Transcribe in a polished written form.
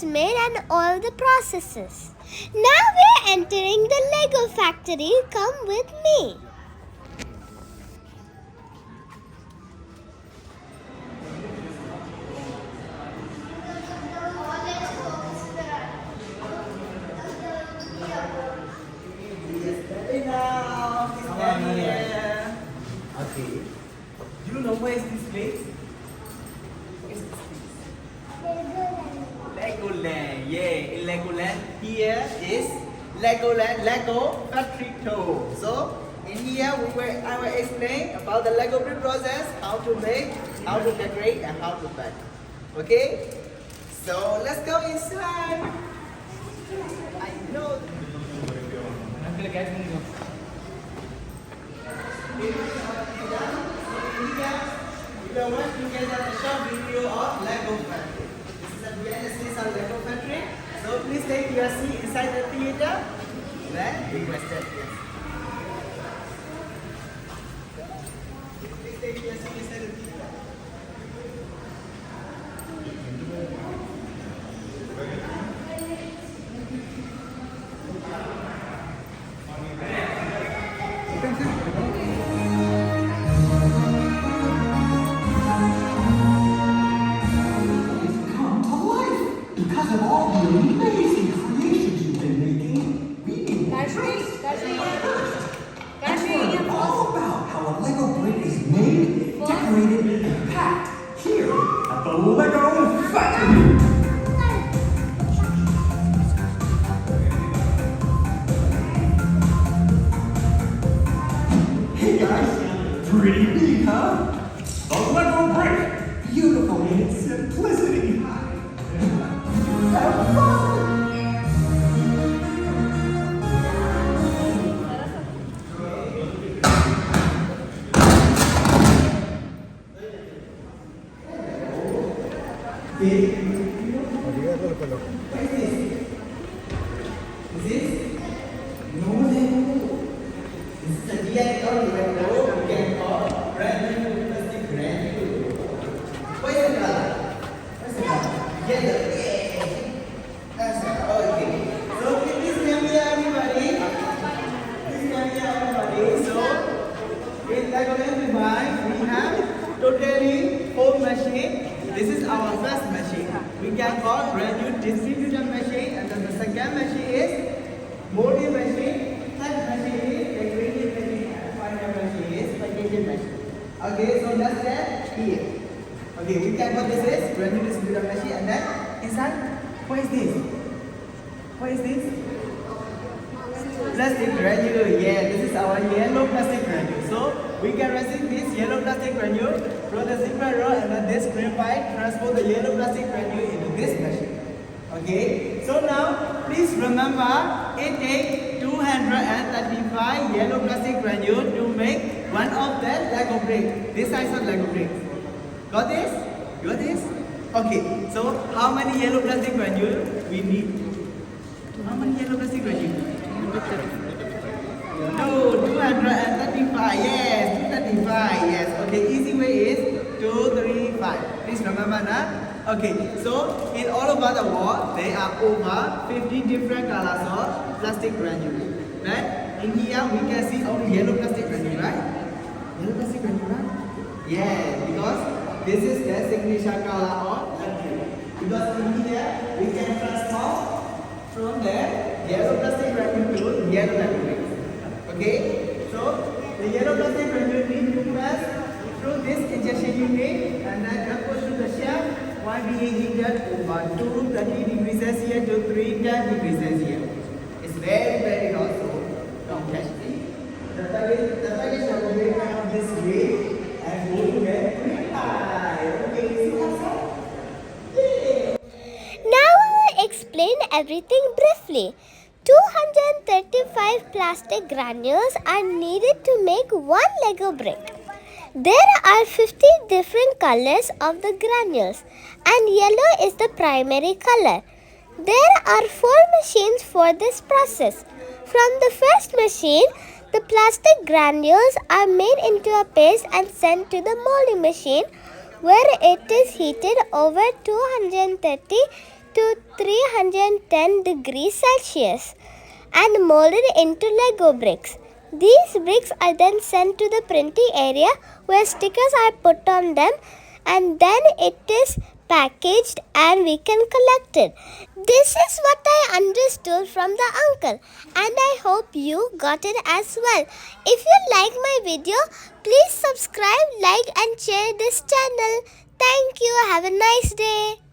made and all the processes. Now we're entering the Lego factory. Come with me. Okay. Do you know where is this place? Where is this place? Legoland. Yeah, in Legoland, here is Legoland Lego factory tour. So in here I will explain about the Lego build process, how to make, how to decorate, and how to pack. Okay? So let's go inside. I know. We will watch together a short video of Lego factory. This is a behind the scenes of Lego factory. So please take your seat inside the theater. Then requested. Yes. Please take your seat inside the theater. Because of all the amazing creations you've been making, we need that's all about how a Lego brick is made, decorated, and packed here at the Lego factory. Hey guys, pretty big, huh? The Lego brick, beautiful in its simplicity. Have fun! Is this? No Lego. This is a DIY Lego. We can call brand new plastic brand new. What is the color? What's the color? Yellow. That's it. Okay. So please come here, everybody. Please come here, everybody. So in LEGOLAND Dubai, we have totally 4 machines. This is our first machine. We can call brand new distributor machine, and then the second machine is molding machine. Third machine is decorating machine, and final machine is packaging machine. Okay, so that's that here. Okay, we can call this is brand new distributor machine, and then inside, what is this? What is this? Plastic granule. Yeah, this is our yellow plastic granule. So we can receive this yellow plastic granule from the zipper roll, and then this green pipe transport the yellow plastic granule into this machine. Okay. So now please remember it takes 235 yellow plastic granule to make one of the Lego brick. This size of Lego brick. Got this? Got this? Okay. So how many yellow plastic granule we need? How many yellow plastic granule? 235. Yes, 235. Yes. Okay. Easy way is 235. Please remember that. Okay. So in all over the world, there are over 50 different colors of plastic granule. Right? In here we can see only yellow plastic granule, right? Yellow plastic granule, right? Yeah. Because this is the signature color of granule. Because in here we can transform from the yellow plastic granule to yellow granule. Okay, so the yellow plastic granule need to pass through this injection unit, and then goes to the shelf while being heated over 230 degrees Celsius to 310 degrees Celsius. It's very hot, so don't touch it. The package will be out this way and go to the green pie. Okay, see what's up? Yeah. Now we will explain everything briefly. 235 plastic granules are needed to make one Lego brick. There are 50 different colors of the granules, and yellow is the primary color. There are 4 machines for this process. From the first machine, the plastic granules are made into a paste and sent to the molding machine, where it is heated over 230 to 310 degrees Celsius and molded into Lego bricks. These bricks are then sent to the printing area where stickers are put on them, and then it is packaged and we can collect it. This is what I understood from the uncle, and I hope you got it as well. If you like my video, please subscribe, like and share this channel. Thank you. Have a nice day.